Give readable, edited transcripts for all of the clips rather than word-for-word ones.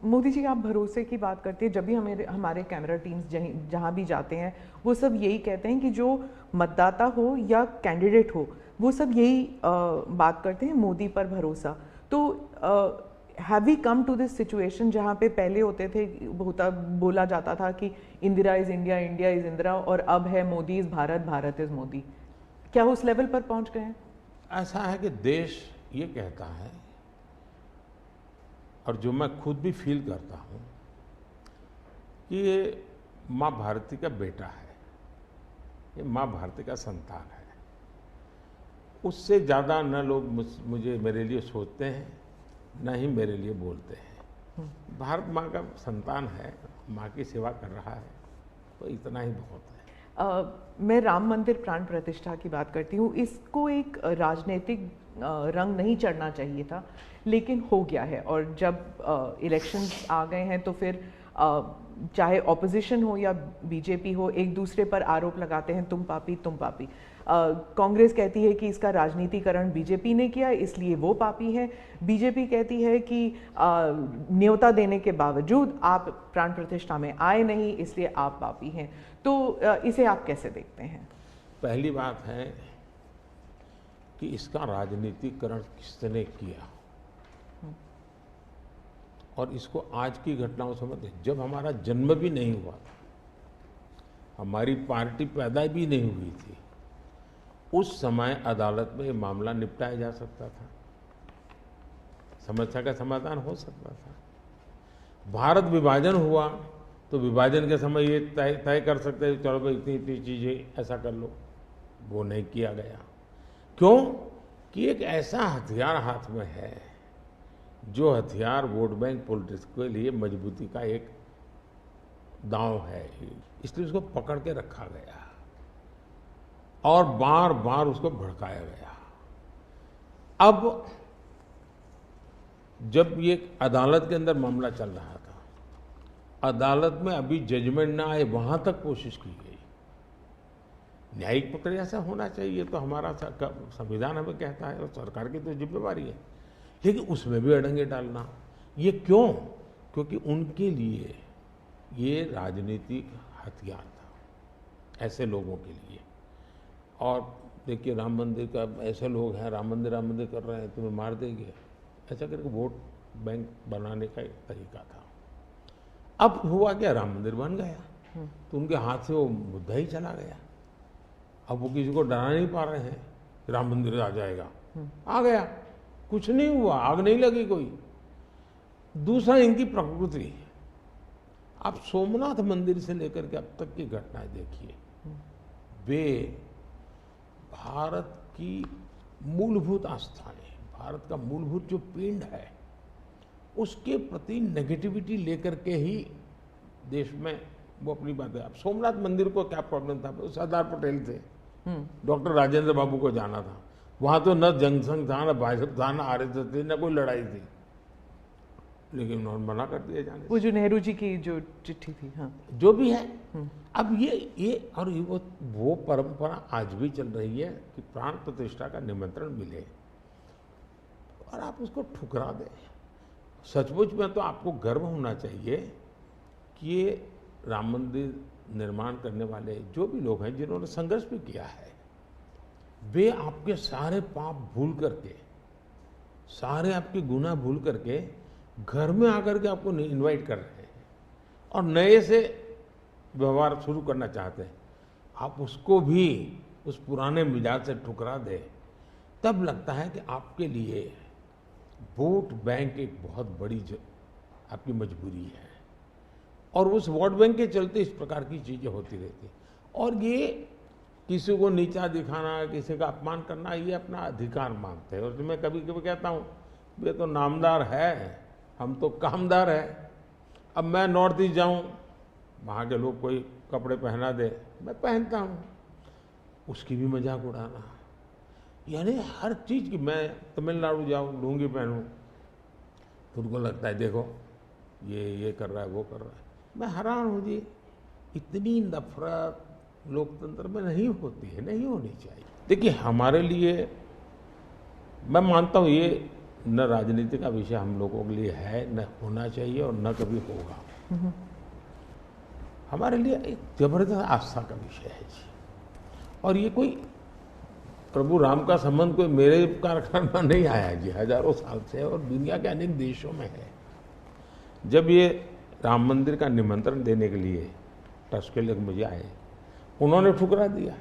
मोदी जी, आप भरोसे की बात करते हैं, जब भी हमें हमारे कैमरा टीम्स जहाँ भी जाते हैं वो सब यही कहते हैं कि जो मतदाता हो या कैंडिडेट हो वो सब यही बात करते हैं, मोदी पर भरोसा। तो have we come to this situation जहाँ पे पहले होते थे, बोला जाता था कि Indira is India, India is Indira, और अब है मोदी इज भारत, भारत इज मोदी। क्या उस लेवल पर पहुंच गए हैं? ऐसा है कि देश ये कहता है, और जो मैं खुद भी फील करता हूँ, कि ये माँ भारती का बेटा है, ये माँ भारती का संतान है। उससे ज़्यादा न लोग मुझे मेरे लिए सोचते हैं, न ही मेरे लिए बोलते हैं। भारत माँ का संतान है, माँ की सेवा कर रहा है, तो इतना ही बहुत है। मैं राम मंदिर प्राण प्रतिष्ठा की बात करती हूँ। इसको एक राजनीतिक रंग नहीं चढ़ना चाहिए था, लेकिन हो गया है। और जब इलेक्शंस आ गए हैं तो फिर चाहे ऑपोजिशन हो या बीजेपी हो, एक दूसरे पर आरोप लगाते हैं, तुम पापी तुम पापी। कांग्रेस कहती है कि इसका राजनीतिकरण बीजेपी ने किया इसलिए वो पापी है। बीजेपी कहती है कि न्योता देने के बावजूद आप प्राण प्रतिष्ठा में आए नहीं इसलिए आप पापी हैं। तो इसे आप कैसे देखते हैं? पहली बात है कि इसका राजनीतिकरण किसने किया, और इसको आज की घटनाओं से मत, जब हमारा जन्म भी नहीं हुआ था, हमारी पार्टी पैदा भी नहीं हुई थी, उस समय अदालत में ये मामला निपटाया जा सकता था, समस्या का समाधान हो सकता था। भारत विभाजन हुआ तो विभाजन के समय ये तय कर सकते हैं, चलो भाई इतनी इतनी चीजें ऐसा कर लो, वो नहीं किया गया। क्यों? कि एक ऐसा हथियार हाथ में है, जो हथियार वोट बैंक पॉलिटिक्स के लिए मजबूती का एक दांव है, इसलिए उसको पकड़ के रखा गया और बार बार उसको भड़काया गया। अब जब ये अदालत के अंदर मामला चल रहा था, अदालत में अभी जजमेंट ना आए वहां तक कोशिश की गई। न्यायिक प्रक्रिया से होना चाहिए, तो हमारा संविधान हमें कहता है, और सरकार की तो जिम्मेवारी है, लेकिन उसमें भी अड़ंगे डालना, ये क्यों? क्योंकि उनके लिए ये राजनीतिक हथियार था, ऐसे लोगों के लिए। और देखिए, राम मंदिर का, ऐसे लोग हैं राम मंदिर कर रहे हैं, तुम्हें मार देंगे, ऐसा करके वोट बैंक बनाने का एक तरीका था। अब हुआ क्या, राम मंदिर बन गया तो उनके हाथ से वो मुद्दा ही चला गया। अब वो किसी को डरा नहीं पा रहे हैं, राम मंदिर आ जाएगा, आ गया, कुछ नहीं हुआ, आग नहीं लगी कोई। दूसरा, इनकी प्रकृति, आप सोमनाथ मंदिर से लेकर के अब तक की घटनाएं देखिए, वे भारत की मूलभूत आस्थाएं, भारत का मूलभूत जो पिंड है, उसके प्रति नेगेटिविटी लेकर के ही देश में वो अपनी बातें। अब सोमनाथ मंदिर को क्या प्रॉब्लम था? सरदार पटेल थे, डॉक्टर राजेंद्र बाबू को जाना था, वहां तो न जनसंघ था, न भाजपा था, न आरएसएस थी, न कोई लड़ाई थी, लेकिन उन्होंने मना कर दिया जाने। वो जो नेहरू जी की जो चिट्ठी थी, हाँ, जो भी है, अब ये और वो परंपरा आज भी चल रही है कि प्राण प्रतिष्ठा का निमंत्रण मिले और आप उसको ठुकरा दें। सचमुच में तो आपको गर्व होना चाहिए कि ये राम मंदिर निर्माण करने वाले जो भी लोग हैं, जिन्होंने संघर्ष भी किया है, वे आपके सारे पाप भूल करके, सारे आपके गुनाह भूल करके घर में आकर के आपको इनवाइट कर रहे हैं और नए से व्यवहार शुरू करना चाहते हैं। आप उसको भी उस पुराने मिजाज से ठुकरा दें, तब लगता है कि आपके लिए वोट बैंक एक बहुत बड़ी आपकी मजबूरी है, और उस वोट बैंक के चलते इस प्रकार की चीजें होती रहती। और ये किसी को नीचा दिखाना, किसी का अपमान करना, ये अपना अधिकार मानते हैं। और मैं कभी कभी कहता हूँ, वे तो नामदार है, हम तो कामदार है। अब मैं नॉर्थ ईस्ट जाऊँ, वहाँ के लोग कोई कपड़े पहना दे, मैं पहनता हूँ, उसकी भी मजाक उड़ाना, यानी हर चीज़ की। मैं तमिलनाडु जाऊँ, लुंगी पहनूँ, तो उनको लगता है देखो ये कर रहा है, वो कर रहा है। मैं हैरान हूँ जी, इतनी नफरत लोकतंत्र में नहीं होती है, नहीं होनी चाहिए। देखिए, हमारे लिए मैं मानता हूँ ये न राजनीति का विषय हम लोगों के लिए है, न होना चाहिए और न कभी होगा। हमारे लिए एक जबरदस्त आस्था का विषय है जी। और ये कोई प्रभु राम का संबंध कोई मेरे कारखाने में नहीं आया जी, हजारों साल से और दुनिया के अनेक देशों में है। जब ये राम मंदिर का निमंत्रण देने के लिए टस्केलिक मुझे आए, उन्होंने ठुकरा दिया।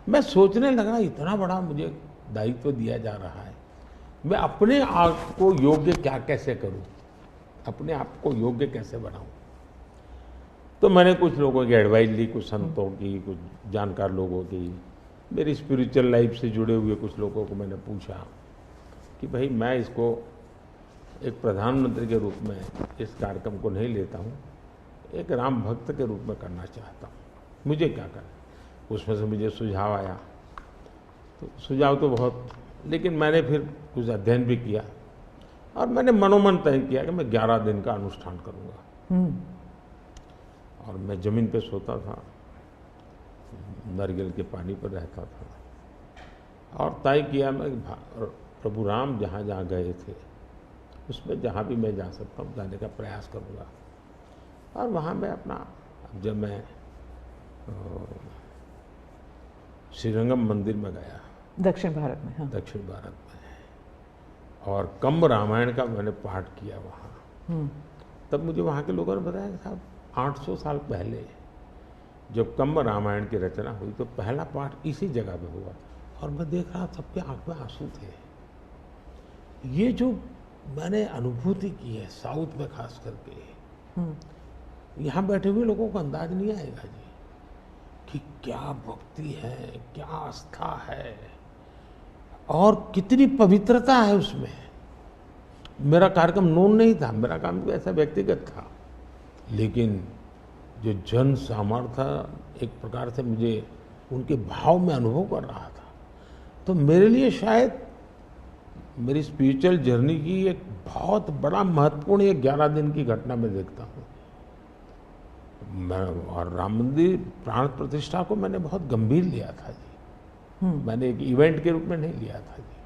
मैं सोचने लगा इतना बड़ा मुझे दायित्व दिया जा रहा है, मैं अपने आप को योग्य क्या कैसे करूं, अपने आप को योग्य कैसे बनाऊं। तो मैंने कुछ लोगों की एडवाइस ली, कुछ संतों की, कुछ जानकार लोगों की, मेरी स्पिरिचुअल लाइफ से जुड़े हुए कुछ लोगों को मैंने पूछा कि भाई मैं इसको एक प्रधानमंत्री के रूप में इस कार्यक्रम को नहीं लेता हूँ, एक राम भक्त के रूप में करना चाहता हूँ, मुझे क्या करना। उसमें से मुझे सुझाव आया, तो सुझाव तो बहुत, लेकिन मैंने फिर कुछ अध्ययन भी किया और मैंने मनोमन तय किया कि मैं 11 दिन का अनुष्ठान करूँगा। और मैं ज़मीन पे सोता था, नारियल के पानी पर रहता था और तय किया मैं प्रभु राम जहाँ जहाँ गए थे उसमें जहाँ भी मैं जा सकता हूँ जाने का प्रयास करूँगा। और वहाँ मैं अपना, जब मैं श्रीरंगम मंदिर में गया, दक्षिण भारत में, हाँ। दक्षिण भारत में, और कंब रामायण का मैंने पाठ किया वहाँ, तब मुझे वहाँ के लोगों ने बताया कि साहब 800 साल पहले जब कंब रामायण की रचना हुई तो पहला पाठ इसी जगह पे हुआ। और मैं देख रहा सबके आंख में आंसू थे। ये जो मैंने अनुभूति की है साउथ में खास करके, यहाँ बैठे हुए लोगों को अंदाज नहीं आएगा जी कि क्या भक्ति है, क्या आस्था है और कितनी पवित्रता है उसमें। मेरा कार्यक्रम नोन नहीं था, मेरा काम तो ऐसा व्यक्तिगत था, लेकिन जो जन सामर्थ्य एक प्रकार से मुझे उनके भाव में अनुभव कर रहा था, तो मेरे लिए शायद मेरी स्पिरिचुअल जर्नी की एक बहुत बड़ा महत्वपूर्ण एक 11 दिन की घटना मैं देखता हूँ। मैं और राम मंदिर प्राण प्रतिष्ठा को मैंने बहुत गंभीर लिया था जी। मैंने एक इवेंट के रूप में नहीं लिया था जी,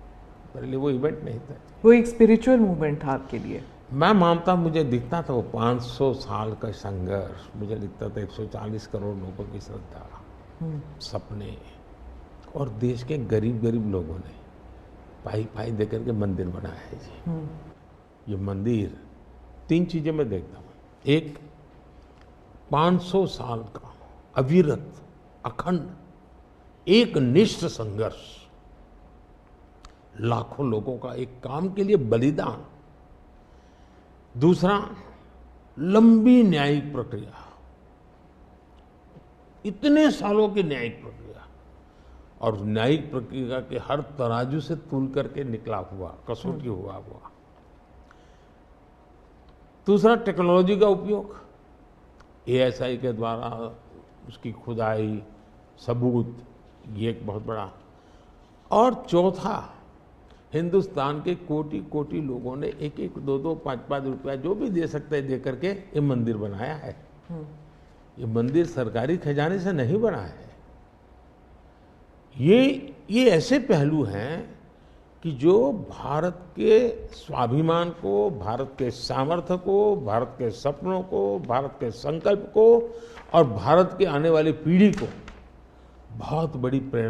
मेरे लिए वो इवेंट नहीं था। वो एक स्पिरिचुअल मूवमेंट था आपके लिए? मैं मानता, मुझे दिखता था वो 500 साल का संघर्ष, मुझे दिखता था 140 करोड़ लोगों की श्रद्धा, सपने, और देश के गरीब गरीब लोगों ने पाई पाई दे करके मंदिर बनाया है जी। ये मंदिर 3 चीजें मैं देखता हूँ। एक, 500 साल का अविरत अखंड एक निष्ठ संघर्ष, लाखों लोगों का एक काम के लिए बलिदान। दूसरा, लंबी न्यायिक प्रक्रिया, इतने सालों की न्यायिक प्रक्रिया, और न्यायिक प्रक्रिया के हर तराजू से तूल करके निकला हुआ, कसौटी हुआ। दूसरा, टेक्नोलॉजी का उपयोग, ASI के द्वारा उसकी खुदाई, सबूत, ये एक बहुत बड़ा। और चौथा, हिंदुस्तान के कोटि कोटि लोगों ने 1-1, 2-2, 5-5 रुपया जो भी दे सकते हैं दे करके ये मंदिर बनाया है। ये मंदिर सरकारी खजाने से नहीं बना है। ये ऐसे पहलू हैं कि जो भारत के स्वाभिमान को, भारत के सामर्थ्य को, भारत के सपनों को, भारत के संकल्प को और भारत के आने वाली पीढ़ी को बहुत बड़ी प्रेरणा